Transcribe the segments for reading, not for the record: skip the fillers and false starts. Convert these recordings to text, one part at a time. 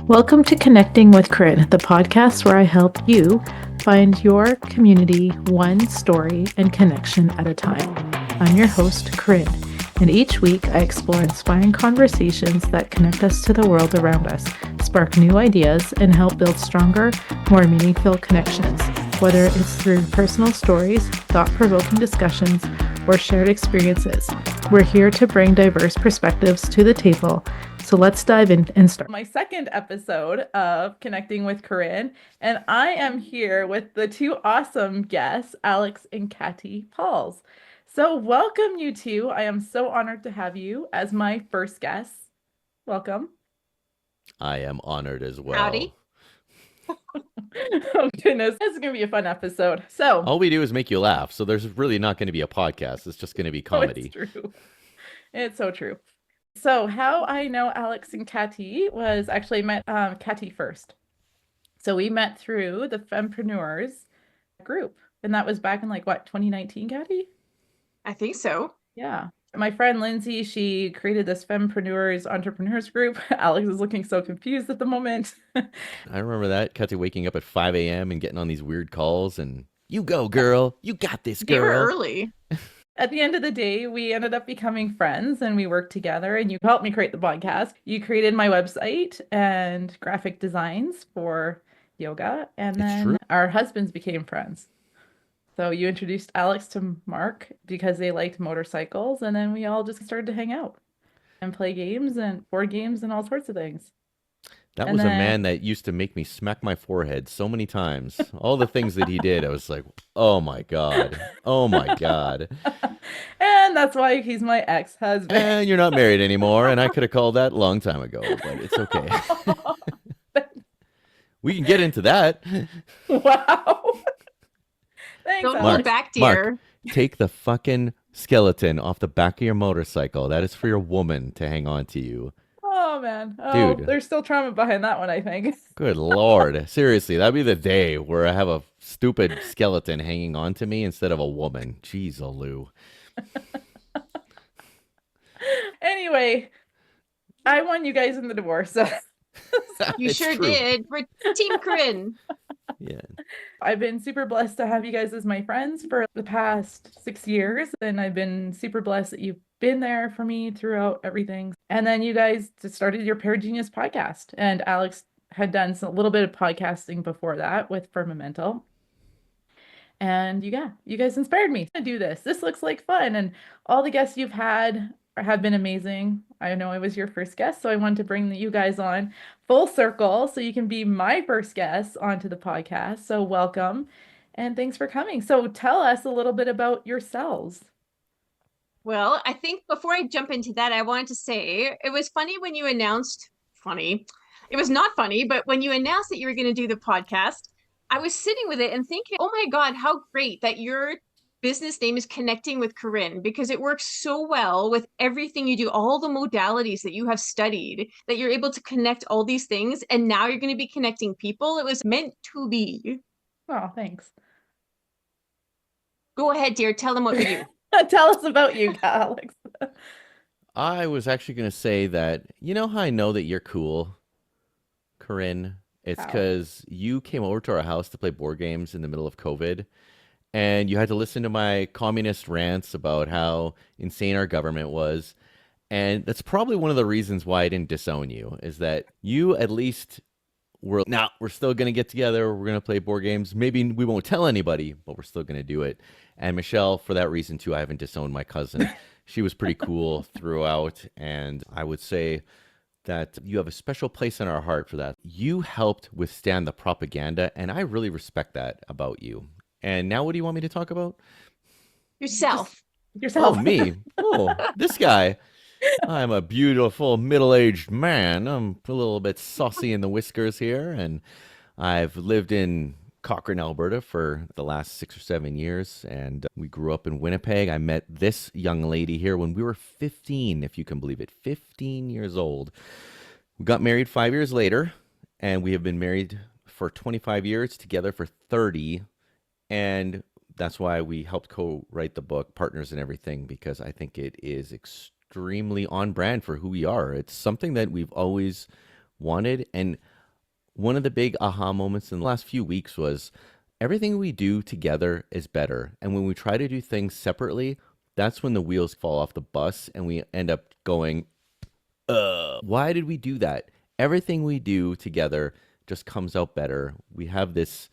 Welcome to Connecting with Corinne, the podcast where I help you find your community one story and connection at a time. I'm your host, Corinne, and each week I explore inspiring conversations that connect us to the world around us, spark new ideas, and help build stronger, more meaningful connections. Whether it's through personal stories, thought-provoking discussions, or shared experiences, we're here to bring diverse perspectives to the table. So let's dive in and start. My second episode of Connecting with Corinne, and I am here with the two awesome guests, Alex and Kati Pauls. So welcome, you two. I am so honored to have you as my first guest. Welcome. I am honored as well. Howdy. Oh goodness, this is gonna be a fun episode. So all we do is make you laugh, so there's really not going to be a podcast. It's just going to be comedy. Oh, it's true. It's so true. So how I know Alex and Kati was actually met Kati first. So we met through the Fempreneurs group, and that was back in 2019, Kati? I think so. Yeah. My friend Lindsay, she created this Fempreneurs entrepreneurs group. Alex is looking so confused at the moment. I remember that. Kati waking up at 5 a.m. and getting on these weird calls and, you go, girl. You got this, girl. You were early. At the end of the day, we ended up becoming friends and we worked together, and you helped me create the podcast. You created my website and graphic designs for yoga, and then our husbands became friends. So you introduced Alex to Mark because they liked motorcycles, and then we all just started to hang out and play games and board games and all sorts of things. That was a man that used to make me smack my forehead so many times. All the things that he did, I was like, oh my God. Oh my God. And that's why he's my ex-husband. And you're not married anymore, and I could have called that a long time ago, but it's okay. We can get into that. Wow. Thanks, Don't Alex. hold back, dear. Mark, take the fucking skeleton off the back of your motorcycle. That is for your woman to hang on to you. Oh, man. Oh, Dude. There's still trauma behind that one, I think. Good Lord. Seriously, that'd be the day where I have a stupid skeleton hanging on to me instead of a woman. Jeez, Lou. Anyway, I won you guys in the divorce. So. You sure did. We're Team Corinne. Yeah. I've been super blessed to have you guys as my friends for the past 6 years, and I've been super blessed that you've been there for me throughout everything. And then you guys just started your Pear Genius podcast, and Alex had done a little bit of podcasting before that with Firmamental. And you guys inspired me to do this. This looks like fun, and all the guests you've had have been amazing. I know I was your first guest, so I wanted to bring you guys on full circle so you can be my first guest onto the podcast. So welcome, and thanks for coming. So tell us a little bit about yourselves. Well, I think before I jump into that, I wanted to say it was funny when you announced, it was not funny, but when you announced that you were going to do the podcast, I was sitting with it and thinking, oh my God, how great that your business name is Connecting with Corinne, because it works so well with everything you do, all the modalities that you have studied, that you're able to connect all these things, and now you're going to be connecting people. It was meant to be. Oh, thanks. Go ahead, dear. Tell them what you do. Tell us about you, Alex. I was actually going to say that, you know how I know that you're cool, Corinne? It's because you came over to our house to play board games in the middle of COVID. And you had to listen to my communist rants about how insane our government was. And that's probably one of the reasons why I didn't disown you, is that you at least were, we're still going to get together. We're going to play board games. Maybe we won't tell anybody, but we're still going to do it. And Michelle, for that reason, too, I haven't disowned my cousin. She was pretty cool throughout. And I would say that you have a special place in our heart for that. You helped withstand the propaganda, and I really respect that about you. And now what do you want me to talk about? Yourself. Yourself. Oh, me. Oh, this guy. I'm a beautiful middle-aged man. I'm a little bit saucy in the whiskers here. And I've lived in Cochrane, Alberta for the last 6 or 7 years. And we grew up in Winnipeg. I met this young lady here when we were 15, if you can believe it. 15 years old. We got married 5 years later. And we have been married for 25 years, together for 30. And that's why we helped co-write the book, Partners and Everything, because I think it is extremely on brand for who we are. It's something that we've always wanted. And One of the big aha moments in the last few weeks was everything we do together is better. And when we try to do things separately, that's when the wheels fall off the bus and we end up going, why did we do that? Everything we do together just comes out better. We have this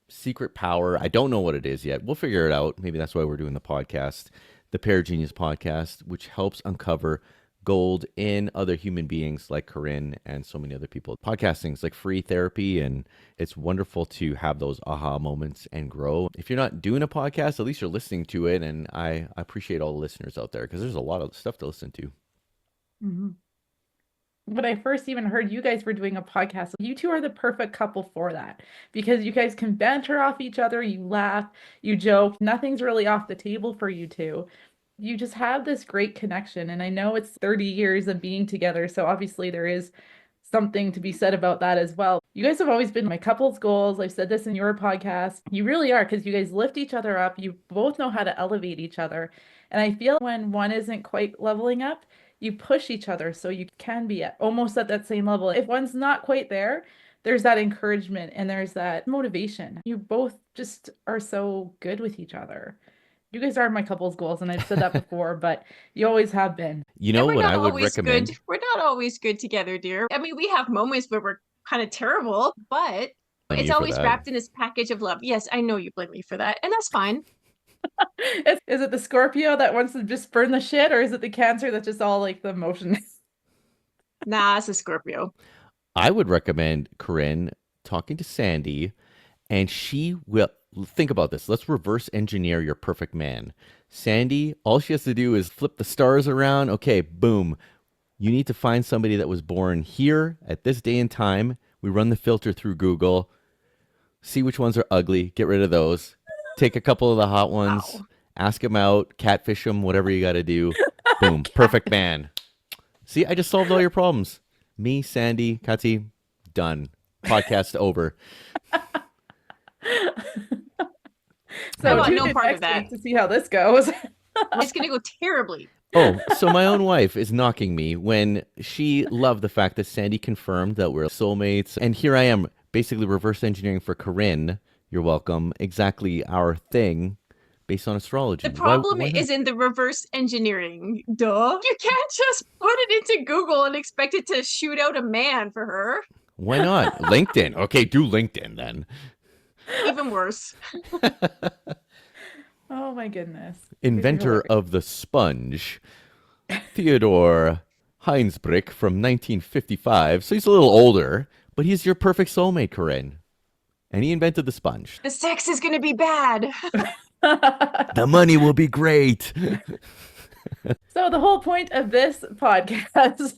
secret power. I don't know what it is yet. We'll figure it out. Maybe that's why we're doing the podcast, the Pear Genius podcast, which helps uncover gold in other human beings like Corinne and so many other people. Podcasting is like free therapy, and it's wonderful to have those aha moments and grow. If you're not doing a podcast, at least you're listening to it, and I appreciate all the listeners out there because there's a lot of stuff to listen to. Mm-hmm. When I first even heard you guys were doing a podcast, you two are the perfect couple for that because you guys can banter off each other, you laugh, you joke, nothing's really off the table for you two. You just have this great connection. And I know it's 30 years of being together, so obviously there is something to be said about that as well. You guys have always been my couple's goals. I've said this in your podcast. You really are, because you guys lift each other up. You both know how to elevate each other. And I feel when one isn't quite leveling up, you push each other so you can be almost at that same level. If one's not quite there, there's that encouragement and there's that motivation. You both just are so good with each other. You guys are my couple's goals, and I've said that before, but you always have been. You know what I would recommend? Good. We're not always good together, dear. I mean, we have moments where we're kind of terrible, but it's always wrapped in this package of love. Yes, I know you blame me for that, and that's fine. Is it the Scorpio that wants to just burn the shit, or is it the Cancer that's just all like the emotion? Nah, it's a Scorpio. I would recommend Corinne talking to Sandy, and she will think about this. Let's reverse engineer your perfect man. Sandy, all she has to do is flip the stars around. Okay, boom. You need to find somebody that was born here at this day and time. We run the filter through Google, see which ones are ugly, get rid of those. Take a couple of the hot ones, wow. Ask them out, catfish them, whatever you got to do. Boom, perfect man. See, I just solved all your problems. Me, Sandy, Kati, done. Podcast over. So I want no part of that. To see how this goes. It's going to go terribly. Oh, so my own wife is knocking me when she loved the fact that Sandy confirmed that we're soulmates. And here I am, basically reverse engineering for Corinne. You're welcome. Exactly our thing based on astrology. The problem is in the reverse engineering. Duh. You can't just put it into Google and expect it to shoot out a man for her. Why not? LinkedIn. Okay, do LinkedIn then. Even worse. Oh my goodness. Inventor of the sponge, Theodore Heinsbrick from 1955. So he's a little older, but he's your perfect soulmate, Corinne. And he invented the sponge. The sex is going to be bad. The money will be great. So the whole point of this podcast,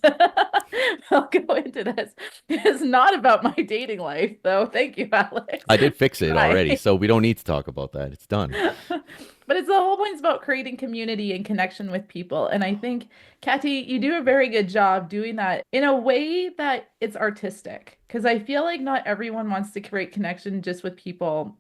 I'll go into this, is not about my dating life, though. Thank you, Alex. I did fix it already, so we don't need to talk about that. It's done. But it's the whole point is about creating community and connection with people. And I think, Kati, you do a very good job doing that in a way that it's artistic. Because I feel like not everyone wants to create connection just with people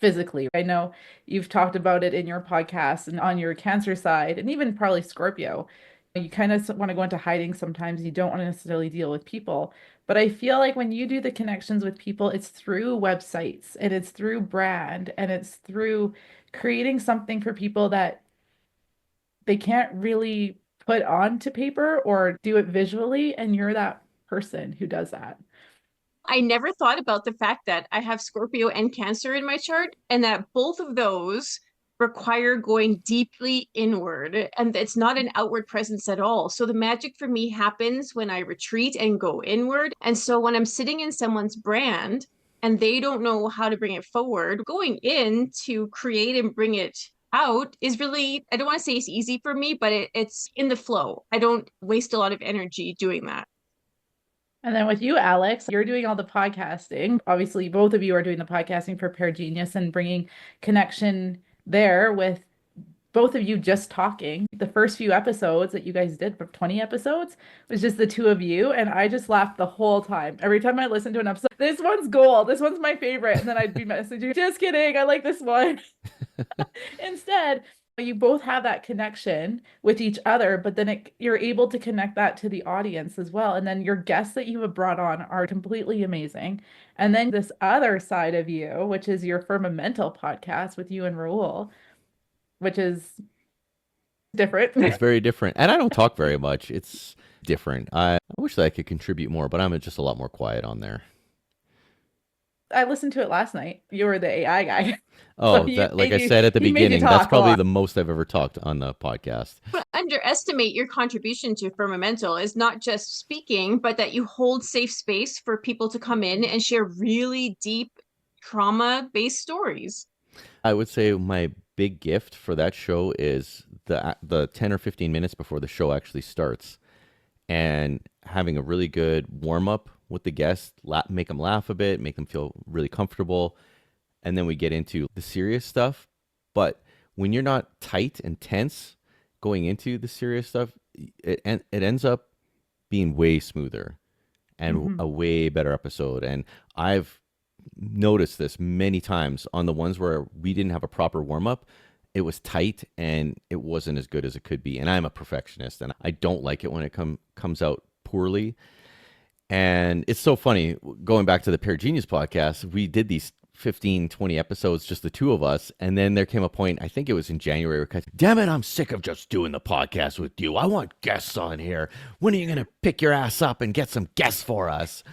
physically. I know you've talked about it in your podcast and on your Cancer side, and even probably Scorpio. You kind of want to go into hiding sometimes. You don't want to necessarily deal with people. But I feel like when you do the connections with people, it's through websites and it's through brand and it's through creating something for people that they can't really put onto paper or do it visually. And you're that person who does that. I never thought about the fact that I have Scorpio and Cancer in my chart, and that both of those require going deeply inward, and it's not an outward presence at all. So the magic for me happens when I retreat and go inward. And so when I'm sitting in someone's brand and they don't know how to bring it forward, going in to create and bring it out is really, I don't want to say it's easy for me, but it's in the flow. I don't waste a lot of energy doing that. And then with you, Alex, you're doing all the podcasting. Obviously, both of you are doing the podcasting for Pear Genius and bringing connection there with both of you just talking. The first few episodes that you guys did, for 20 episodes, was just the two of you. And I just laughed the whole time. Every time I listened to an episode, this one's gold. This one's my favorite. And then I'd be messaging, just kidding. I like this one. Instead, You both have that connection with each other, but then you're able to connect that to the audience as well. And then your guests that you have brought on are completely amazing. And then this other side of you, which is your Firmamental podcast with you and Raul, which is different. It's very different. And I don't talk very much. It's different. I wish that I could contribute more, but I'm just a lot more quiet on there. I listened to it last night. You were the AI guy. Oh, like I said at the beginning, that's probably the most I've ever talked on the podcast. But underestimate your contribution to Firmamental is not just speaking, but that you hold safe space for people to come in and share really deep trauma-based stories. I would say my big gift for that show is the 10 or 15 minutes before the show actually starts, and having a really good warm-up with the guests, make them laugh a bit, make them feel really comfortable, and then we get into the serious stuff. But when you're not tight and tense going into the serious stuff, it ends up being way smoother and a way better episode. And I've noticed this many times on the ones where we didn't have a proper warm-up. It was tight and it wasn't as good as it could be. And I'm a perfectionist and I don't like it when it comes out poorly. And it's so funny, going back to the Pear Genius podcast, we did these 15, 20 episodes, just the two of us. And then there came a point, I think it was in January, where Kati, damn it, I'm sick of just doing the podcast with you. I want guests on here. When are you going to pick your ass up and get some guests for us?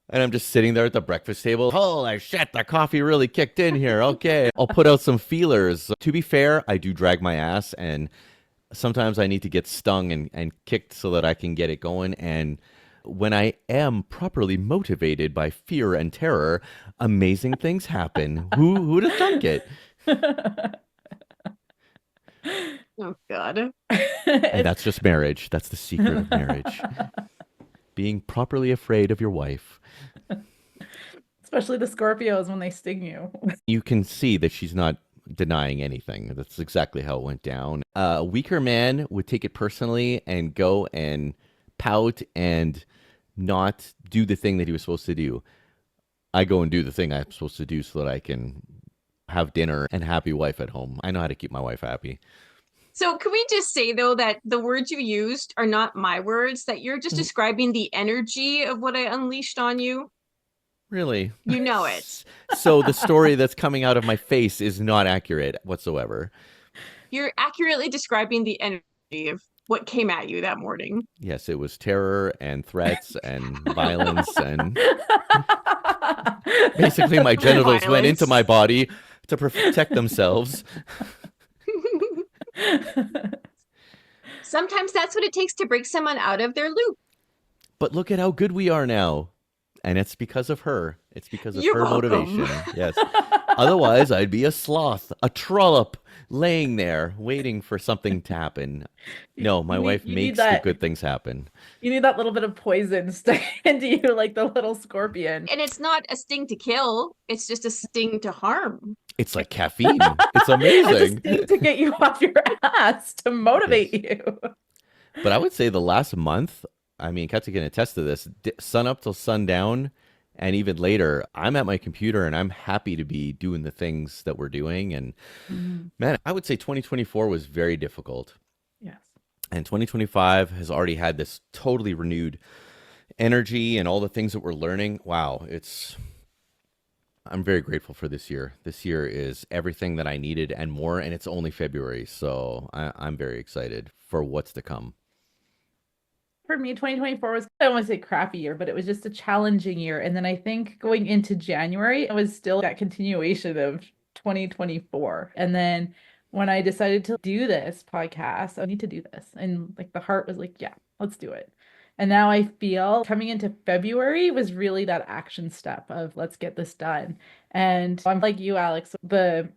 And I'm just sitting there at the breakfast table. Holy shit, the coffee really kicked in here. Okay, I'll put out some feelers. To be fair, I do drag my ass, and sometimes I need to get stung and kicked so that I can get it going. And when I am properly motivated by fear and terror, amazing things happen. Who'd have thunk it? Oh, God. And that's just marriage. That's the secret of marriage. Being properly afraid of your wife. Especially the Scorpios when they sting you. You can see that she's not denying anything. That's exactly how it went down. A weaker man would take it personally and go and pout and not do the thing that he was supposed to do. I go and do the thing I'm supposed to do so that I can have dinner and a happy wife at home. I know how to keep my wife happy. So can we just say, though, that the words you used are not my words, that you're just describing the energy of what I unleashed on you? Really? You know it. So the story that's coming out of my face is not accurate whatsoever. You're accurately describing the energy of what came at you that morning. Yes, it was terror and threats and violence, and basically my genitals went into my body to protect themselves. Sometimes that's what it takes to break someone out of their loop. But look at how good we are now. And it's because of her. It's because of You're her welcome. motivation. Yes. Otherwise, I'd be a sloth, a trollop, laying there waiting for something to happen. No, my wife makes the good things happen. You need that little bit of poison stuck into you like the little scorpion. And it's not a sting to kill. It's just a sting to harm. It's like caffeine. It's amazing. It's a sting to get you off your ass, to motivate you. But I would say the last month, I mean, Kati can attest to this, sun up till sundown, and even later, I'm at my computer and I'm happy to be doing the things that we're doing. And man, I would say 2024 was very difficult. Yes. And 2025 has already had this totally renewed energy and all the things that we're learning. Wow, I'm very grateful for this year. This year is everything that I needed and more, and it's only February. So I'm very excited for what's to come. For me, 2024 was, I don't want to say crappy year, but it was just a challenging year. And then I think going into January, it was still that continuation of 2024. And then when I decided to do this podcast, I need to do this. And like the heart was like, yeah, let's do it. And now I feel coming into February was really that action step of let's get this done. And I'm like you, Alex, the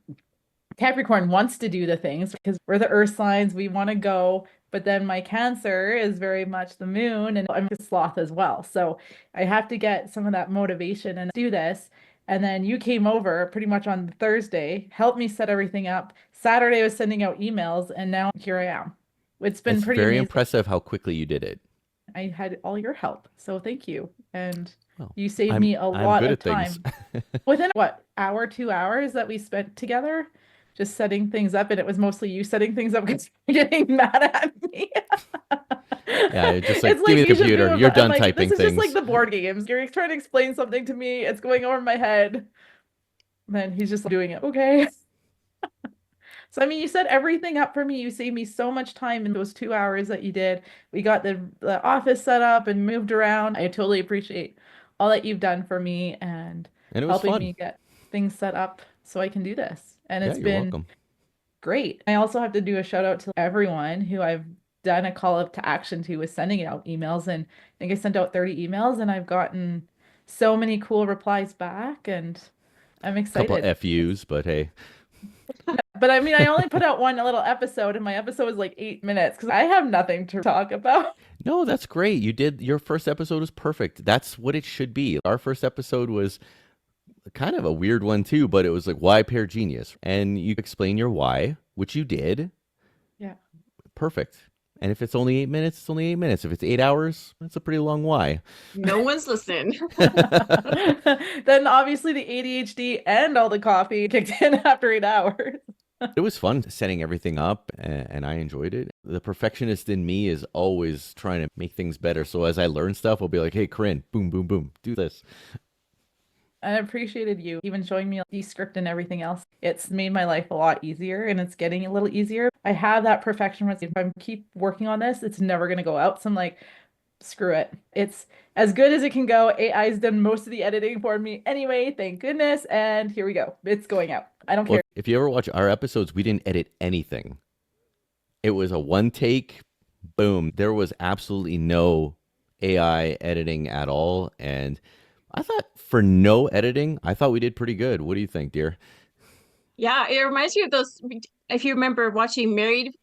Capricorn wants to do the things because we're the earth signs. We want to go. But then my Cancer is very much the moon, and I'm a sloth as well. So I have to get some of that motivation and do this. And then you came over pretty much on Thursday, helped me set everything up. Saturday I was sending out emails, and now here I am. It's been pretty very amazing. Impressive how quickly you did it. I had all your help, so thank you. And you saved me a I'm lot good of at time. things. Within what, 2 hours that we spent together? just setting things up, and it was mostly you setting things up because you're getting mad at me. Yeah, just like, It's give me like the you should do computer. it. You're I'm done like, typing this is just like things. the board games. You're trying to explain something to me. It's going over my head. Then he's just doing it. Okay. So, I mean, you set everything up for me. You saved me so much time in those 2 hours that you did. We got the office set up and moved around. I totally appreciate all that you've done for me and And it was helping fun. me get things set up so I can do this. And Yeah, it's you're been welcome. great. I also have to do a shout out to everyone who I've done a call up to action to with sending out emails. And I think I sent out 30 emails and I've gotten so many cool replies back and I'm Couple excited. FUs, but hey. But I mean, I only put out one little episode, and my episode was like 8 minutes because I have nothing to talk about. No, that's great. Your first episode was perfect. That's what it should be. Our first episode was kind of a weird one too, but it was like, why Pear Genius? And you explain your why, which you did. Yeah. Perfect. And if it's only 8 minutes, it's only 8 minutes. If it's 8 hours, that's a pretty long why. No one's listening. Then obviously the ADHD and all the coffee kicked in after 8 hours. It was fun setting everything up, and I enjoyed it. The perfectionist in me is always trying to make things better. So as I learn stuff, I'll be like, hey, Corinne, boom, boom, boom, do this. I appreciated you even showing me the script and everything else. It's made my life a lot easier and it's getting a little easier. I have that perfection with if I keep working on this, it's never going to go out. So I'm like, screw it. It's as good as it can go. AI's done most of the editing for me anyway, thank goodness. And here we go. It's going out. I don't care. If you ever watch our episodes, we didn't edit anything. It was a one take, boom. There was absolutely no AI editing at all. And I thought for no editing, I thought we did pretty good. What do you think, dear? Yeah, it reminds me of those. If you remember watching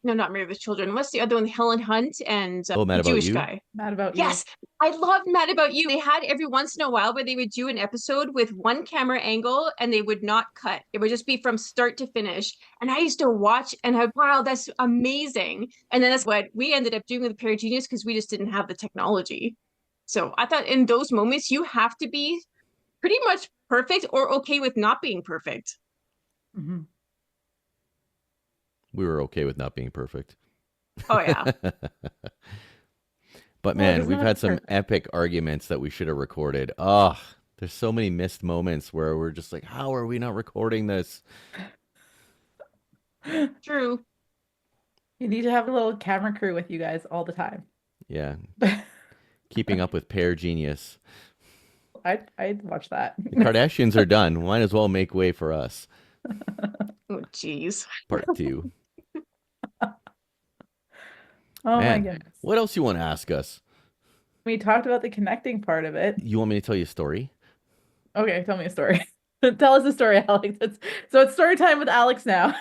not Married with Children. What's the other one? Helen Hunt and Oh, Mad the About Jewish You? guy. Mad about you. Yes, I loved Mad About You. They had every once in a while where they would do an episode with one camera angle and they would not cut. It would just be from start to finish. And I used to watch and I, wow, that's amazing. And then that's what we ended up doing with Pear Genius because we just didn't have the technology. So I thought in those moments, you have to be pretty much perfect or okay with not being perfect. Mhm. We were okay with not being perfect. Oh, yeah. But Well, it man, doesn't we've have to had be some perfect. epic arguments that we should have recorded. Oh, there's so many missed moments where we're just like, how are we not recording this? True. You need to have a little camera crew with you guys all the time. Yeah. Keeping up with Pear Genius. I'd watch that. The Kardashians are done. Might as well make way for us. Oh, geez. Part 2. Oh my Man, goodness. what else you want to ask us? We talked about the connecting part of it. You want me to tell you a story? Okay, tell me a story. Tell us a story, Alex. It's story time with Alex now.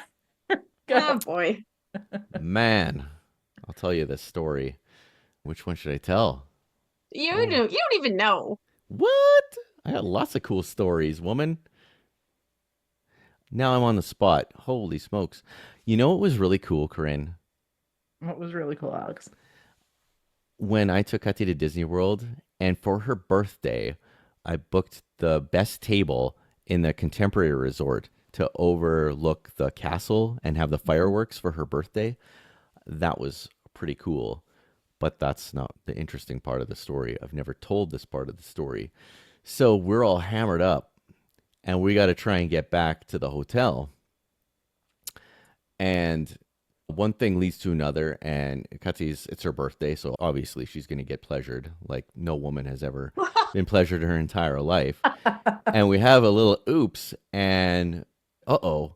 Go. Oh, boy. Man, I'll tell you this story. Which one should I tell? You don't even know. What? I got lots of cool stories, woman. Now I'm on the spot. Holy smokes. You know what was really cool, Corinne? What was really cool, Alex? When I took Kati to Disney World, and for her birthday, I booked the best table in the Contemporary Resort to overlook the castle and have the fireworks for her birthday. That was pretty cool. But that's not the interesting part of the story. I've never told this part of the story. So we're all hammered up, and we got to try and get back to the hotel. And one thing leads to another, and it's her birthday, so obviously she's going to get pleasured like no woman has ever been pleasured in her entire life. And we have a little oops, and uh-oh.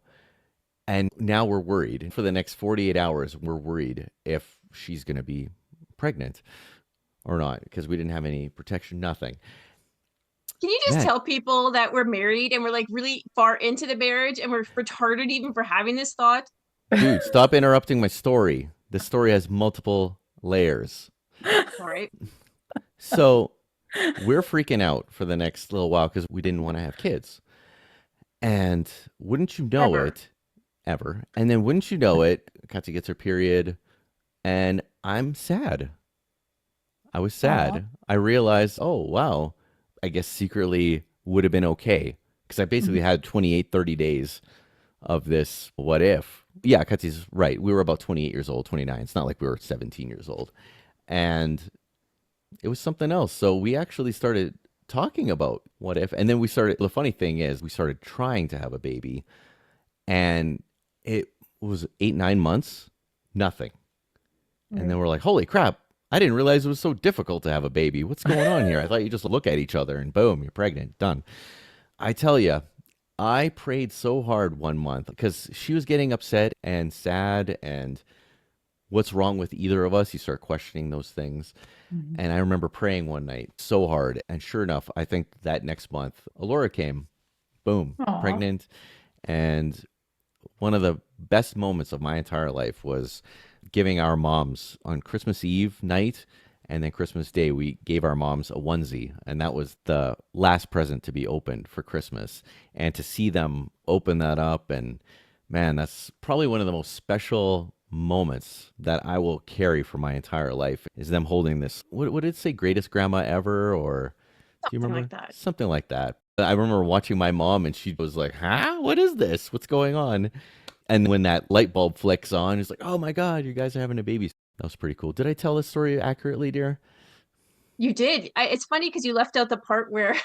And now we're worried. For the next 48 hours, we're worried if she's going to be pregnant or not, because we didn't have any protection, nothing. Can you just Man. tell people that we're married and we're like really far into the marriage and we're retarded even for having this thought? Dude, stop interrupting my story. This story has multiple layers. All right. So we're freaking out for the next little while because we didn't want to have kids. And wouldn't you know it, ever. And then wouldn't you know it, Kati gets her period, and I'm sad. I was sad. Aw. I realized, oh, wow, I guess secretly would have been okay. Because I basically had 28, 30 days of this what if. Yeah, Kati's right. We were about 28 years old, 29. It's not like we were 17 years old. And it was something else. So we actually started talking about what if. And then the funny thing is, we started trying to have a baby. And it was 8, 9 months, nothing. And then we're like, holy crap, I didn't realize it was so difficult to have a baby. What's going on here? I thought you just look at each other and boom, you're pregnant, done. I tell you, I prayed so hard one month because she was getting upset and sad and what's wrong with either of us? You start questioning those things. Mm-hmm. And I remember praying one night so hard. And sure enough, I think that next month, Alora came, boom, Aww. Pregnant. And one of the best moments of my entire life was giving our moms on Christmas Eve night and then Christmas Day, we gave our moms a onesie. And that was the last present to be opened for Christmas. And to see them open that up, and man, that's probably one of the most special moments that I will carry for my entire life is them holding this. What did it say? Greatest grandma ever? Or do you remember? Something like that. Something like that. I remember watching my mom and she was like, huh? What is this? What's going on? And when that light bulb flicks on, it's like, oh my God, you guys are having a baby. That was pretty cool. Did I tell this story accurately, dear? You did. It's funny because you left out the part where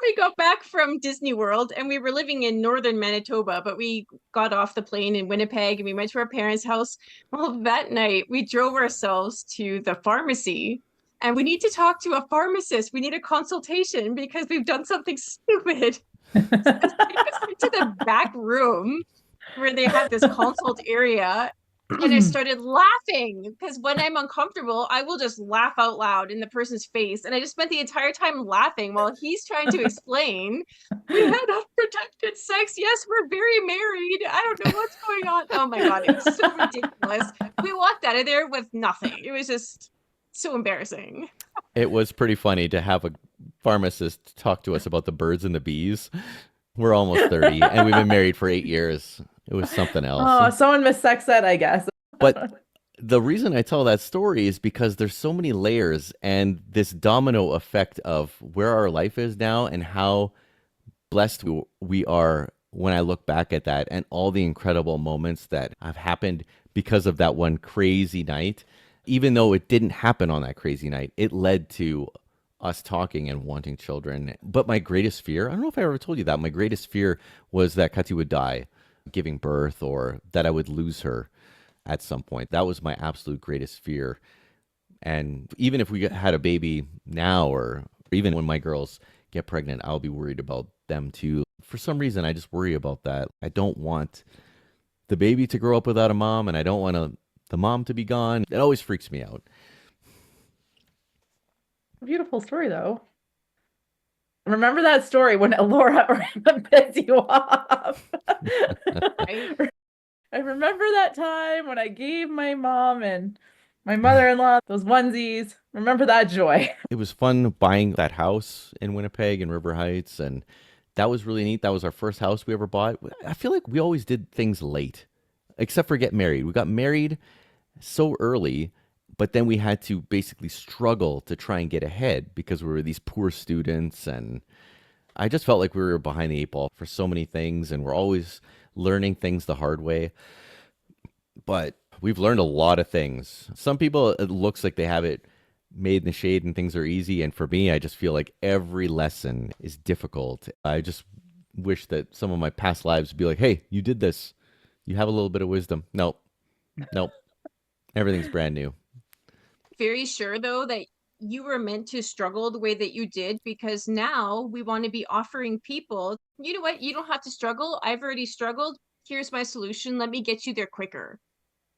we got back from Disney World and we were living in northern Manitoba, but we got off the plane in Winnipeg and we went to our parents' house. Well, that night we drove ourselves to the pharmacy and we need to talk to a pharmacist. We need a consultation because we've done something stupid. So they took us into the back room where they have this consult area. And I started laughing because when I'm uncomfortable, I will just laugh out loud in the person's face. And I just spent the entire time laughing while he's trying to explain, we had unprotected sex. Yes, we're very married. I don't know what's going on. Oh my God, it was so ridiculous. We walked out of there with nothing. It was just so embarrassing. It was pretty funny to have a pharmacist talk to us about the birds and the bees. We're almost 30 and we've been married for 8 years. It was something else. Oh, someone missed sex ed, I guess. But the reason I tell that story is because there's so many layers and this domino effect of where our life is now and how blessed we are when I look back at that and all the incredible moments that have happened because of that one crazy night. Even though it didn't happen on that crazy night, it led to us talking and wanting children. But my greatest fear, I don't know if I ever told you that, my greatest fear was that Kati would die giving birth or that I would lose her at some point. That was my absolute greatest fear. And even if we had a baby now or even when my girls get pregnant, I'll be worried about them too. For some reason, I just worry about that. I don't want the baby to grow up without a mom and I don't want the mom to be gone. It always freaks me out. Beautiful story, though. Remember that story when Laura pissed you off? I remember that time when I gave my mom and my mother-in-law those onesies. Remember that joy. It was fun buying that house in Winnipeg and River Heights, and that was really neat. That was our first house we ever bought. I feel like we always did things late, except for get married. We got married so early, but then we had to basically struggle to try and get ahead because we were these poor students. And I just felt like we were behind the eight ball for so many things. And we're always learning things the hard way. But we've learned a lot of things. Some people, it looks like they have it made in the shade and things are easy. And for me, I just feel like every lesson is difficult. I just wish that some of my past lives would be like, hey, you did this. You have a little bit of wisdom. Nope. Everything's brand new. Very sure though that you were meant to struggle the way that you did because now we want to be offering people, you know what, you don't have to struggle. I've already struggled. Here's my solution. Let me get you there quicker.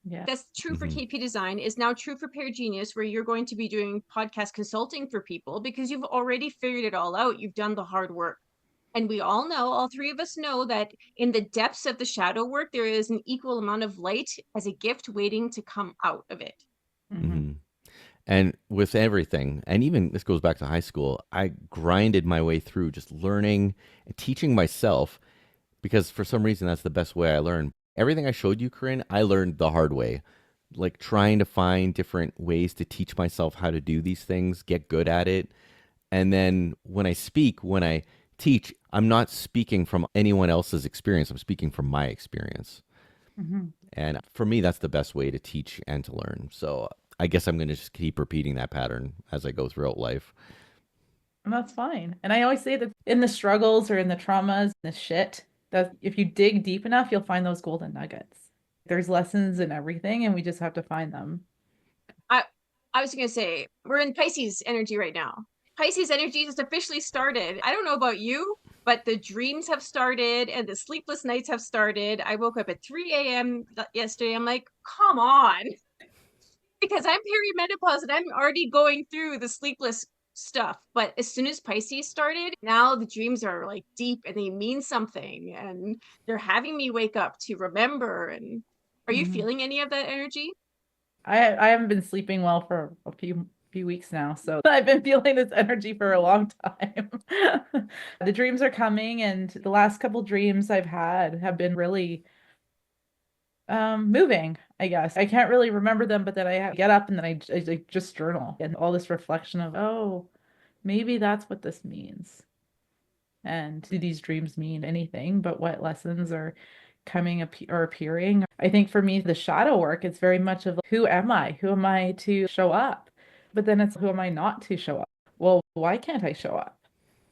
Yeah, that's true for KP Design, is now true for Pear Genius, where you're going to be doing podcast consulting for people because you've already figured it all out. You've done the hard work. And we all know, all three of us know, that in the depths of the shadow work, there is an equal amount of light as a gift waiting to come out of it. Mm-hmm. And with everything, and even this goes back to high school, I grinded my way through just learning and teaching myself because for some reason, that's the best way I learn. Everything I showed you, Corinne, I learned the hard way, like trying to find different ways to teach myself how to do these things, get good at it. And then when I speak, when I teach, I'm not speaking from anyone else's experience. I'm speaking from my experience. Mm-hmm. And for me, that's the best way to teach and to learn. So I guess I'm going to just keep repeating that pattern as I go throughout life. And that's fine. And I always say that in the struggles or in the traumas, the shit, that if you dig deep enough, you'll find those golden nuggets. There's lessons in everything, and we just have to find them. I I was gonna say we're in Pisces energy right now. Pisces energy just officially started. I don't know about you, but the dreams have started and the sleepless nights have started. I woke up at 3 a.m. yesterday. I'm like, come on. Because I'm perimenopause and I'm already going through the sleepless stuff. But as soon as Pisces started, now the dreams are like deep and they mean something. And they're having me wake up to remember. And are you Mhm. feeling any of that energy? I haven't been sleeping well for a few weeks now, so I've been feeling this energy for a long time. The dreams are coming, and the last couple dreams I've had have been really moving, I guess. I can't really remember them, but then get up and then I just journal and all this reflection of, oh, maybe that's what this means. And do these dreams mean anything but what lessons are coming up or appearing? I think for me, the shadow work, it's very much of who am I? Who am I to show up? But then it's who am I not to show up? Well, why can't I show up?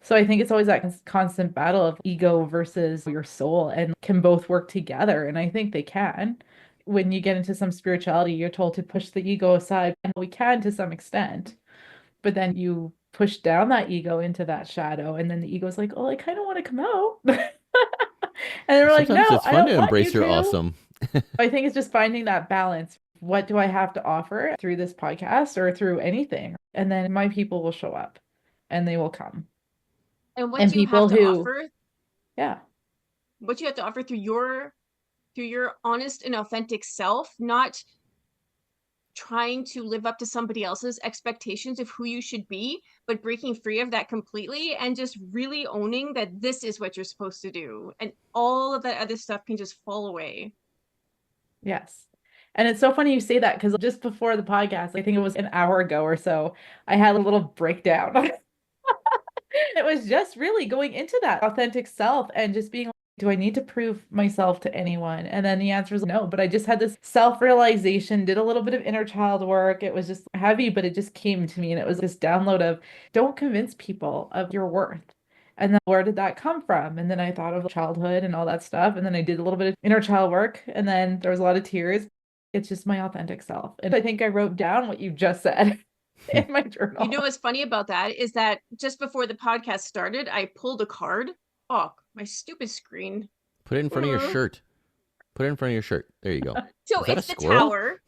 So I think it's always that constant battle of ego versus your soul, and can both work together. And I think they can. When you get into some spirituality, you're told to push the ego aside, and we can to some extent. But then you push down that ego into that shadow, and then the ego's like, oh, I kind of want to come out. And then we're like, Sometimes no, it's I fun don't to want you embrace your to. awesome. I think it's just finding that balance. What do I have to offer through this podcast or through anything? And then my people will show up and they will come. And what And do you have people to who, offer? yeah, What you have to offer through your honest and authentic self, not trying to live up to somebody else's expectations of who you should be, but breaking free of that completely and just really owning that this is what you're supposed to do. And all of that other stuff can just fall away. yes. And it's so funny you say that because just before the podcast, I think it was an hour ago or so, I had a little breakdown. It was just really going into that authentic self and just being like, do I need to prove myself to anyone? And then the answer is no, but I just had this self-realization, did a little bit of inner child work. It was just heavy, but it just came to me. And it was this download of don't convince people of your worth. And then where did that come from? And then I thought of childhood and all that stuff. And then I did a little bit of inner child work. And then there was a lot of tears. It's just my authentic self. And I think I wrote down what you just said in my You know journal. what's funny about that is that just before the podcast started, I pulled a card. Oh, my stupid screen. Put it in front of your shirt. Put it in front of your shirt. There you go. So Is that a it's the squirrel? tower.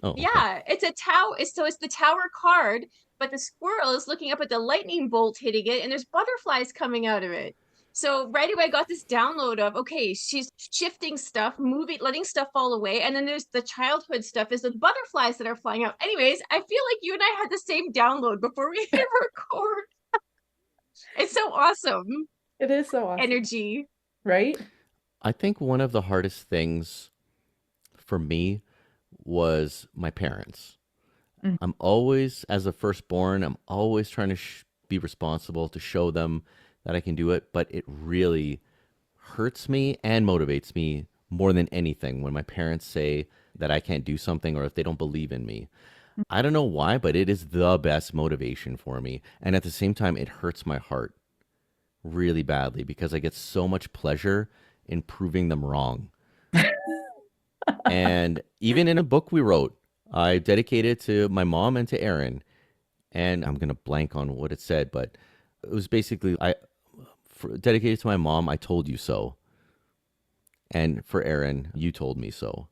Oh, okay. Yeah, it's a tower. It's the tower card, but the squirrel is looking up at the lightning bolt hitting it, and there's butterflies coming out of it. So right away, I got this download of okay, she's shifting stuff, moving, letting stuff fall away, and then there's the childhood stuff. Is the butterflies that are flying out. Anyways, I feel like you and I had the same download before we hit record. It's so awesome It is so awesome, energy. right? I think one of the hardest things for me was my parents. Mm. I'm always, as a firstborn, I'm always trying to be responsible to show them that I can do it, but it really hurts me and motivates me more than anything when my parents say that I can't do something or if they don't believe in me. I don't know why, but it is the best motivation for me. And at the same time, it hurts my heart really badly because I get so much pleasure in proving them wrong. And even in a book we wrote, I dedicated to my mom and to Aaron. And I'm going to blank on what it said, but it was basically dedicated to my mom, I told you so. And for Aaron, you told me so.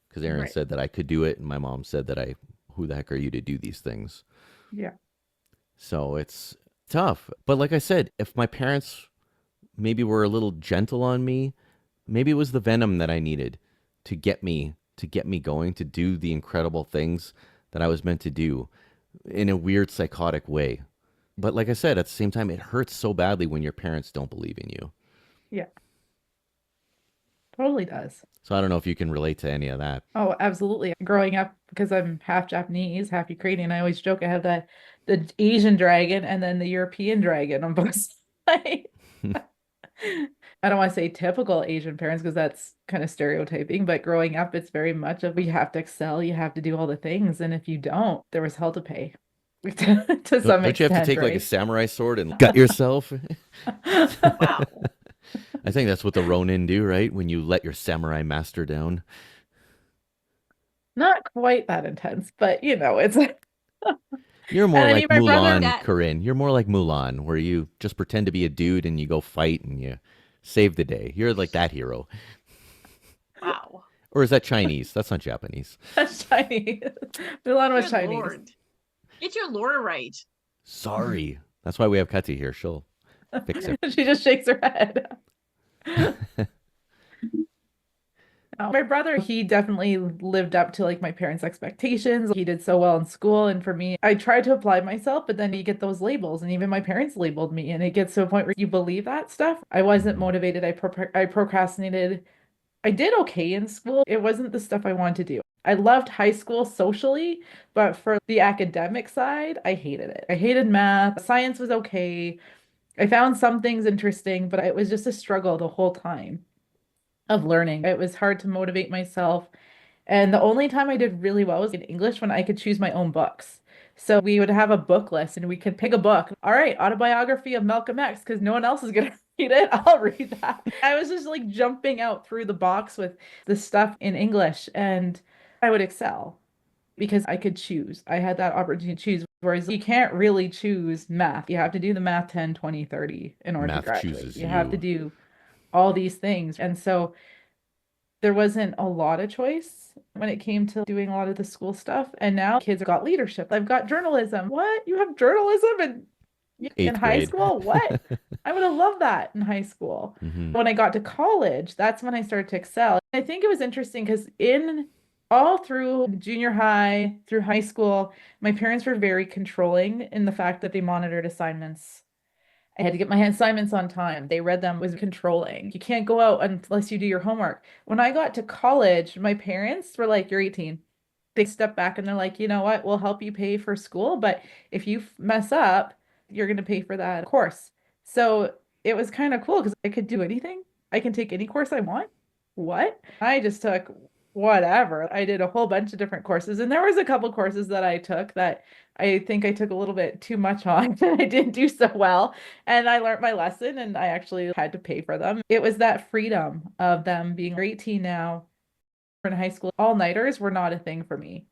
Because Aaron Right. said that I could do it, and my mom said that who the heck are you to do these things? Yeah. So it's tough. But like I said, if my parents maybe were a little gentle on me, maybe it was the venom that I needed to get me going to do the incredible things that I was meant to do in a weird psychotic way. But like I said, at the same time, it hurts so badly when your parents don't believe in you. Yeah. Totally does. So I don't know if you can relate to any of that. Oh, absolutely. Growing up, because I'm half Japanese, half Ukrainian, I always joke I have the Asian dragon and then the European dragon on both sides. I don't want to say typical Asian parents because that's kind of stereotyping, but growing up, it's very much of you have to excel, you have to do all the things. And if you don't, there was hell to pay to some Don't you have to extent, take like a right? samurai sword and gut yourself? Wow. I think that's what the Ronin do, right? When you let your samurai master down. Not quite that intense, but it's You're and more I mean, like my I think brother, Mulan, that, Corinne. You're more like Mulan, where you just pretend to be a dude and you go fight and you save the day. You're like that hero. wow. Or is that Chinese? That's not Japanese. that's Chinese. Mulan was Good Chinese. Lord. Get your lore right. Sorry. That's why we have Kati here. She'll fix it. She just shakes her head. My brother, he definitely lived up to like my parents' expectations. He did so well in school. And for me, I tried to apply myself, but then you get those labels, and even my parents labeled me. And it gets to a point where you believe that stuff. I wasn't Mhm. motivated. I procrastinated. I did okay in school. It wasn't the stuff I wanted to do. I loved high school socially, but for the academic side, I hated it. I hated math. Science was okay. I found some things interesting, but it was just a struggle the whole time of learning. It was hard to motivate myself. And the only time I did really well was in English when I could choose my own books. So we would have a book list and we could pick a book. All right, autobiography of Malcolm X, because no one else is going to read it. I'll read that. I was just like jumping out through the box with the stuff in English and I would excel because I could choose. I had that opportunity to choose. Whereas you can't really choose math. You have to do the math 10, 20, 30 in order to Math graduate. chooses You have to you. do all these things. And so there wasn't a lot of choice when it came to doing a lot of the school stuff. And now kids have got leadership. I've got journalism. What? You have journalism in Eighth high grade. school? What? I would have loved that in high school. Hmm. When I got to college, that's when I started to excel. I think it was interesting because in all through junior high, through high school, my parents were very controlling in the fact that they monitored assignments. I had to get my assignments on time. They read them, was controlling. You can't go out unless you do your homework. When I got to college, my parents were like, "You're 18." They step back and they're like, "You know what? We'll help you pay for school, but if you mess up, you're going to pay for that course." So it was kind of cool because I could do anything. I can take any course I want. What? I just took whatever. I did a whole bunch of different courses, and there was a couple courses that I took that I think I took a little bit too much on and I didn't do so well. And I learned my lesson and I actually had to pay for them. It was that freedom of them being 18 now in high school. All-nighters were not a thing for me.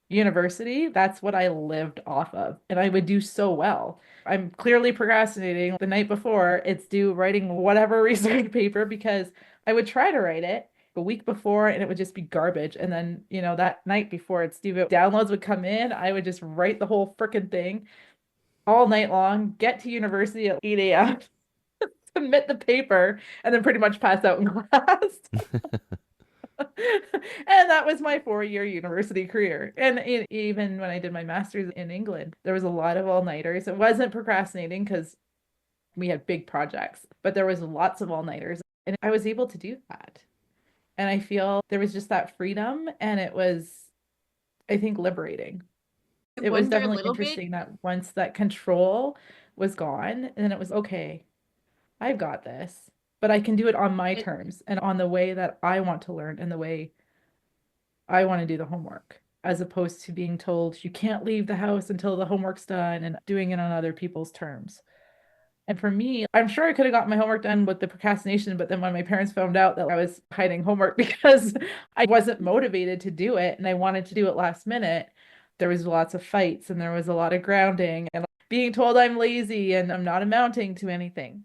University, that's what I lived off of. And I would do so well. I'm clearly procrastinating the night before it's due writing whatever research paper because I would try to write it a week before and it would just be garbage. And then, that night before it's due, downloads would come in. I would just write the whole freaking thing all night long, get to university at 8 a.m., submit the paper, and then pretty much pass out in class. And that was my 4-year university career. And even when I did my master's in England, there was a lot of all-nighters. It wasn't procrastinating because we had big projects, but there was lots of all-nighters. And I was able to do that. And I feel there was just that freedom and it was, I think, liberating. I It was wonder a definitely little bit. interesting that once that control was gone, and then it was okay, I've got this, but I can do it on my It, terms and on the way that I want to learn and the way I want to do the homework, as opposed to being told you can't leave the house until the homework's done and doing it on other people's terms. And for me, I'm sure I could have got my homework done with the procrastination, but then when my parents found out that I was hiding homework because I wasn't motivated to do it and I wanted to do it last minute, there was lots of fights and there was a lot of grounding and being told I'm lazy and I'm not amounting to anything.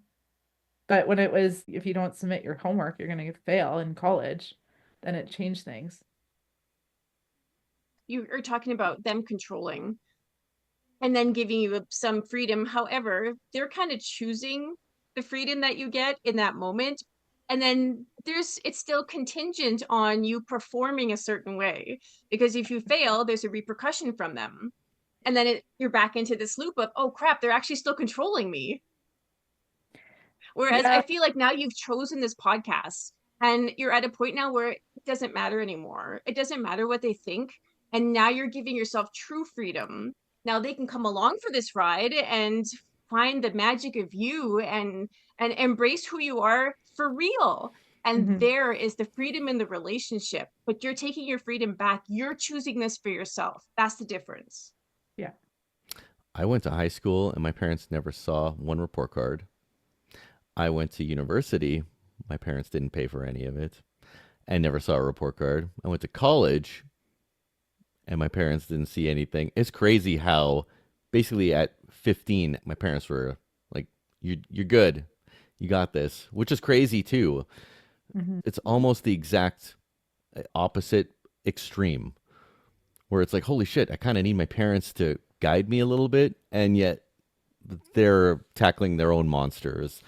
But when it was, if you don't submit your homework, you're going to fail in college, then it changed things. you are talking about them controlling and then giving you some freedom. However, they're kind of choosing the freedom that you get in that moment. And then it's still contingent on you performing a certain way. Because if you fail, there's a repercussion from them. And then you're back into this loop of, oh crap, they're actually still controlling me. Whereas I Yeah, feel like now you've chosen this podcast and you're at a point now where it doesn't matter anymore. It doesn't matter what they think. And now you're giving yourself true freedom. Now they can come along for this ride and find the magic of you and embrace who you are for real. And there is the freedom in the relationship, but you're taking your freedom back. You're choosing this for yourself. That's the difference. Yeah. I went to high school and my parents never saw one report card. I went to university. My parents didn't pay for any of it and never saw a report card. I went to college and my parents didn't see anything. It's crazy how basically at 15, my parents were like, you're good. You got this, which is crazy too. It's almost the exact opposite extreme where it's like, holy shit, I kind of need my parents to guide me a little bit. And yet they're tackling their own monsters.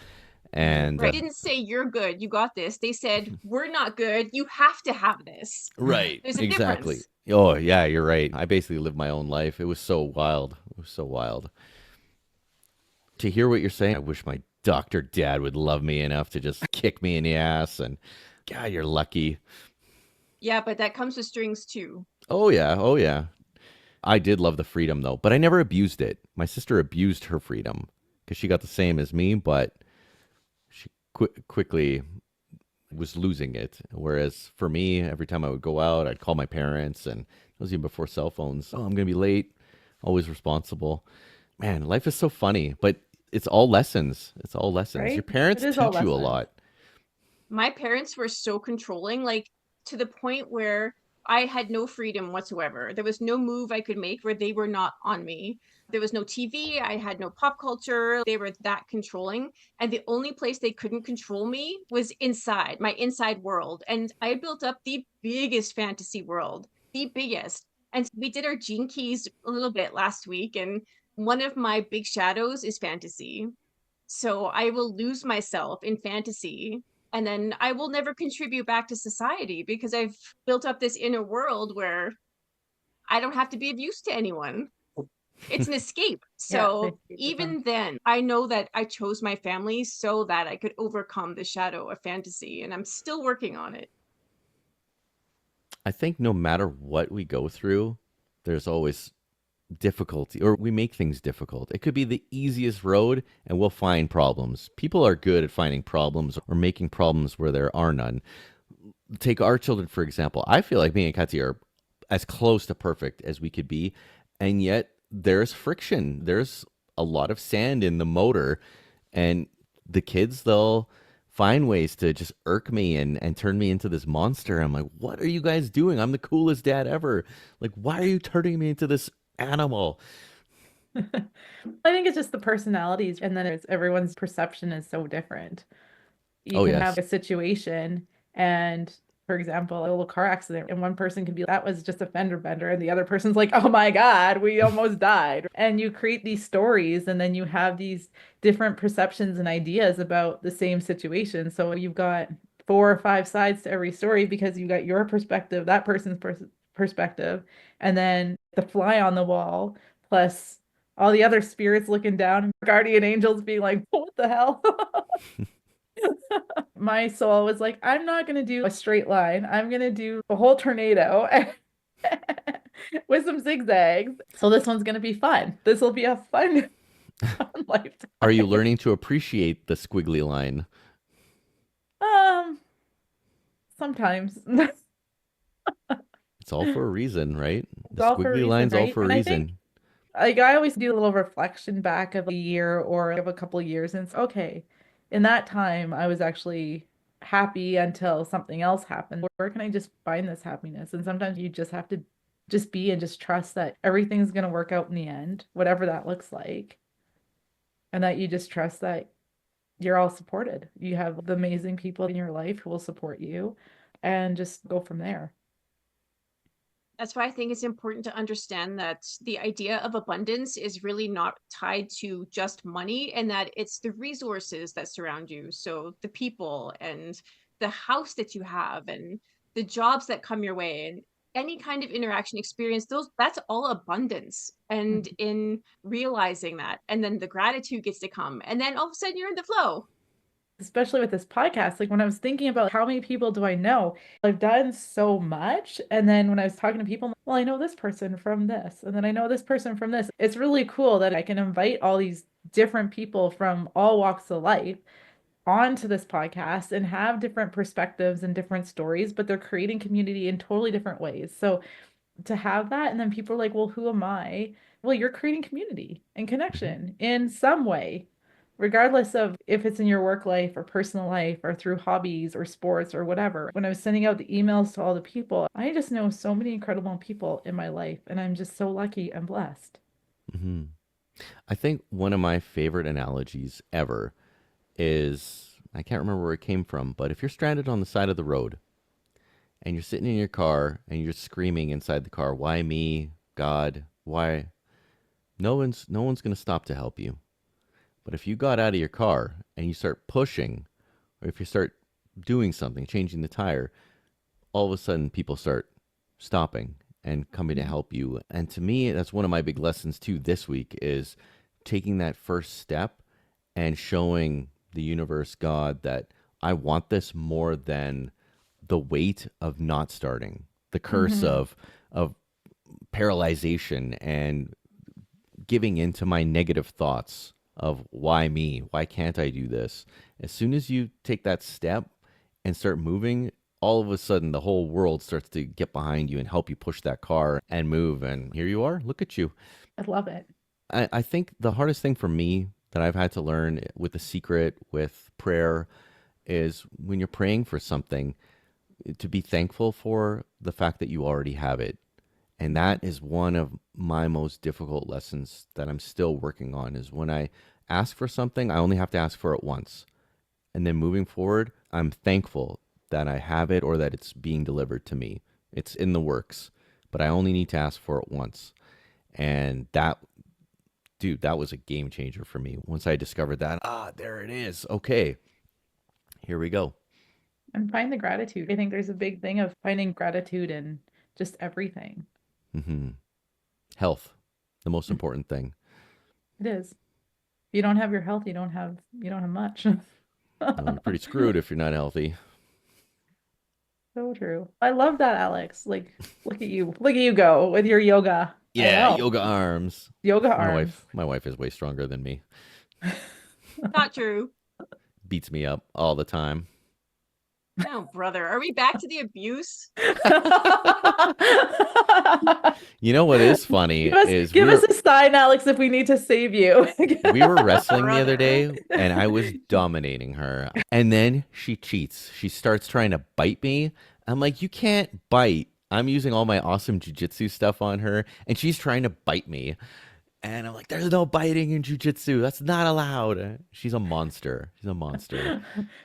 And right. They didn't say you're good, you got this. They said we're not good, you have to have this. right, There's a exactly. difference. Oh yeah, you're right. I basically lived my own life. It was so wild. It was so wild. To hear what you're saying, I wish my doctor dad would love me enough to just kick me in the ass. And God, you're lucky. Yeah, but that comes with strings too. Oh yeah, oh yeah. I did love the freedom though, but I never abused it. My sister abused her freedom because she got the same as me, but she quickly was losing it. Whereas for me, every time I would go out, I'd call my parents, and it was even before cell phones. Oh, I'm gonna be late. Always responsible. Man, life is so funny, but it's all lessons. It's all lessons. Right? Your parents It is teach all you a lessons. lot. My parents were so controlling, like to the point where I had no freedom whatsoever. There was no move I could make where they were not on me. There was no TV. I had no pop culture. They were that controlling. And the only place they couldn't control me was inside, my inside world. And I built up the biggest fantasy world, the biggest. And we did our gene keys a little bit last week. And one of my big shadows is fantasy. So I will lose myself in fantasy, and then I will never contribute back to society because I've built up this inner world where I don't have to be of use to anyone. It's an escape. Yeah, So even then, I know that I chose my family so that I could overcome the shadow of fantasy, and I'm still working on it. I think no matter what we go through, there's always difficulty, or we make things difficult. It could be the easiest road and we'll find problems. People are good at finding problems or making problems where there are none. Take our children, for example. I feel like me and Kati are as close to perfect as we could be. And yet there's friction. There's a lot of sand in the motor. And the kids, they'll find ways to just irk me and turn me into this monster. I'm like, what are you guys doing? I'm the coolest dad ever. Like, why are you turning me into this animal? I think it's just the personalities, and then it's everyone's perception is so different. You Oh, can yes. have a situation and, for example, a little car accident, and one person can be, that was just a fender bender, and the other person's like, oh my God, we almost died. And you create these stories, and then you have these different perceptions and ideas about the same situation. So you've got 4 or 5 sides to every story because you got your perspective, that person's perspective, and then the fly on the wall, plus all the other spirits looking down, and guardian angels being like, what the hell? My soul was like, I'm not going to do a straight line. I'm going to do a whole tornado with some zigzags. So this one's going to be fun. This will be a fun lifetime. Are you learning to appreciate the squiggly line? Sometimes. It's all for a reason, right? The all for a squiggly reason, line's all right? for a And I reason. think, like, I always do a little reflection back of a year or of a couple of years, and it's okay. In that time, I was actually happy until something else happened. Where can I just find this happiness? And sometimes you just have to just be and just trust that everything's going to work out in the end, whatever that looks like. And that you just trust that you're all supported. You have the amazing people in your life who will support you, and just go from there. That's why I think it's important to understand that the idea of abundance is really not tied to just money, and that it's the resources that surround you. So the people and the house that you have and the jobs that come your way and any kind of interaction experience, that's all abundance. And in realizing that, and then the gratitude gets to come, and then all of a sudden you're in the flow. especially with this podcast, like when I was thinking about how many people do I know, I've done so much. And then when I was talking to people, I'm like, well, I know this person from this, and then I know this person from this. It's really cool that I can invite all these different people from all walks of life onto this podcast and have different perspectives and different stories, but they're creating community in totally different ways. So to have that, and then people are like, well, who am I? Well, you're creating community and Mhm. connection in some way, regardless of if it's in your work life or personal life or through hobbies or sports or whatever. When I was sending out the emails to all the people, I just know so many incredible people in my life, and I'm just so lucky and blessed. Mhm. I think one of my favorite analogies ever is, I can't remember where it came from, but if you're stranded on the side of the road and you're sitting in your car and you're screaming inside the car, "Why me? God, why?" No one's going to stop to help you. But if you got out of your car and you start pushing, or if you start doing something, changing the tire, all of a sudden people start stopping and coming to Mhm. help you. And to me, that's one of my big lessons too this week is taking that first step and showing the universe, God, that I want this more than the weight of not starting, the curse Mhm. of paralyzation and giving into my negative thoughts of why me? Why can't I do this? As soon as you take that step and start moving, all of a sudden the whole world starts to get behind you and help you push that car and move. And here you are. Look at you. I love it. I think the hardest thing for me that I've had to learn with the secret, with prayer, is when you're praying for something, to be thankful for the fact that you already have it. And Mhm. that is one of my most difficult lessons that I'm still working on is when I ask for something, I only have to ask for it once. And then moving forward, I'm thankful that I have it or that it's being delivered to me. It's in the works, but I only need to ask for it once. And that, dude, that was a game changer for me. Once I discovered that, there it is. Okay, here we go. And find the gratitude. I think there's a big thing of finding gratitude in just everything. Hmm. Health, the most important thing. It is. If you don't have your health, you don't have much. You're pretty screwed if you're not healthy. So true. I love that, Alex. Like, look at you. Look at you go with your yoga. I Yeah, know. yoga arms. Yoga My arms. wife, my wife is way stronger than me. Not true. Beats me up all the time. Oh, brother. Are we back to the abuse? You know what is funny Give us is give us a sign, Alex, if we need to save you. we were wrestling the other Brother. day and I was dominating her. And then she cheats. She starts trying to bite me. I'm like, "You can't bite." I'm using all my awesome jujitsu stuff on her and she's trying to bite me. And I'm like, "There's no biting in jujitsu. That's not allowed." She's a monster. She's a monster.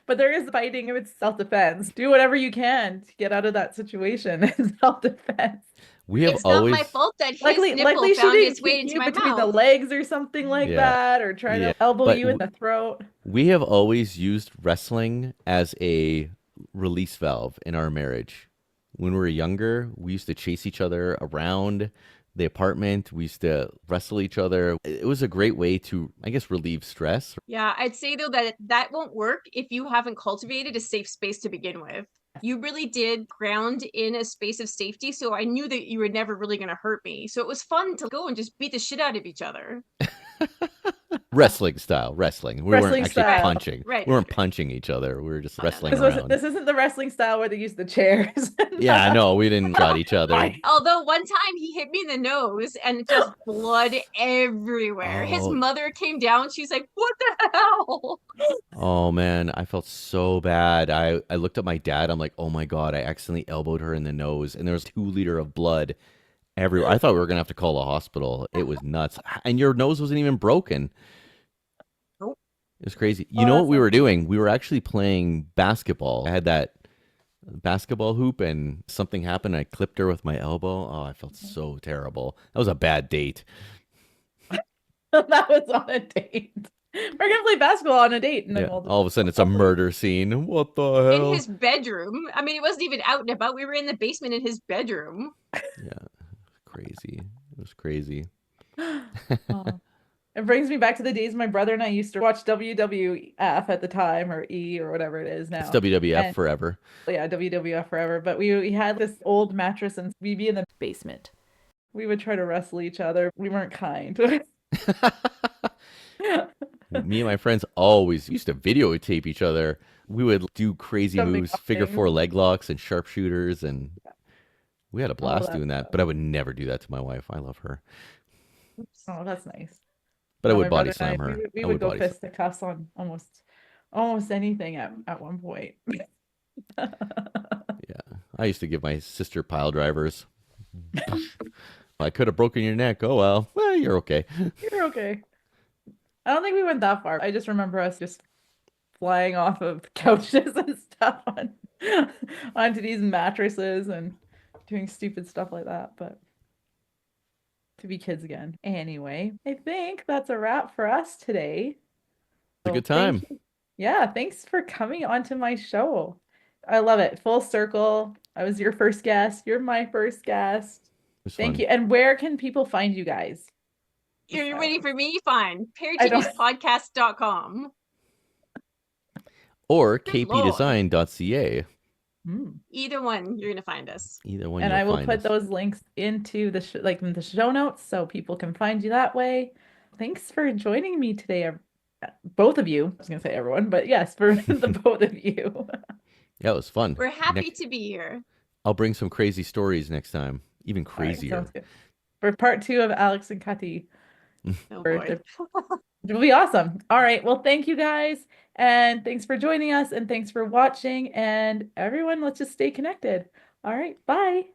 But there is fighting if it's self-defense. Do whatever you can to get out of that situation in self-defense. We have It's not my always fault that his Luckily, nipple luckily she found didn't its way kick into you my between the mouth. legs or something like yeah, that, or try yeah. to elbow But you in the throat. we have always used wrestling as a release valve in our marriage. When we were younger, we used to chase each other around the apartment. We used to wrestle each other. It was a great way to, I guess, relieve stress. Yeah, I'd say though that that won't work if you haven't cultivated a safe space to begin with. You really did ground in a space of safety, so I knew that you were never really going to hurt me. So it was fun to go and just beat the shit out of each other. Wrestling style, wrestling. We weren't Wrestling actually Right, style. punching. right, We weren't right. punching each other. We were just No, no, wrestling This no. wasn't around. this isn't the wrestling style where they use the chairs. Yeah, no, we didn't shot each other. Although one time he hit me in the nose and just blood everywhere. His Oh, mother came down. She's like, "What the hell?" oh man, I felt so bad. I looked at my dad. I'm like, "Oh my God, I accidentally elbowed her in the nose and there was 2 liter of blood everywhere." I thought we were gonna have to call a hospital. It was nuts. And your nose wasn't even broken. Nope. It was crazy. You Oh, know what that's we so were funny. doing? We were actually playing basketball. I had that basketball hoop and something happened. I clipped her with my elbow. Oh, I felt so terrible. That was a bad date. That was on a date. We're gonna play basketball on a date, and then Yeah. All of a sudden it's a murder scene. What the In hell? his bedroom. I mean, it wasn't even out and about. We were in the basement in his bedroom. Yeah. Crazy. It was crazy. Oh. It brings me back to the days my brother and I used to watch WWF at the time, or E, or whatever it is now. It's WWF And forever. yeah, WWF forever. But we had this old mattress and we'd be in the basement. We would try to wrestle each other. We weren't kind. Me and my friends always used to videotape each other. We would do crazy Jumping moves, off figure things. 4 leg locks and sharpshooters, and we had a blast that doing that. stuff. But I would never do that to my wife. I love her. Oh, that's nice. But I No, would my body brother and slam I, her. we I would would go body fist to cuffs on almost anything at one point. Yeah. I used to give my sister pile drivers. I could have broken your neck. Oh well. Well, you're okay. You're okay. I don't think we went that far. I just remember us just flying off of couches and stuff onto these mattresses and doing stupid stuff like that. But to be kids again. Anyway, I think that's a wrap for us today. It's a good thank time. you. Yeah, thanks for coming onto my show. I love it. Full circle. I was your first guest. You're my first guest. Thank you. And where can people find you guys? You're waiting for me? Fine. PearGeniusPodcast.com. Or kpdesign.ca. Either one, you're going to find us. Either one. And I will put those links into the the show notes so people can find you that way. Thanks for joining me today, both of you. I was going to say everyone, but yes, for the both of you. Yeah, it was fun. We're happy to be here. I'll bring some crazy stories next time. Even crazier. Sounds good. For part 2 of Alex and Kati. Oh, boy. It'll be awesome. All right. Well, thank you guys. And thanks for joining us. And thanks for watching. And everyone, let's just stay connected. All right. Bye.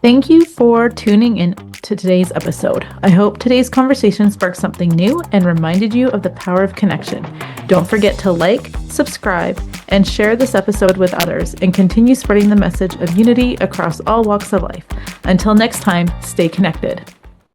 Thank you for tuning in to today's episode. I hope today's conversation sparked something new and reminded you of the power of connection. Don't forget to like, subscribe, and share this episode with others and continue spreading the message of unity across all walks of life. Until next time, stay connected.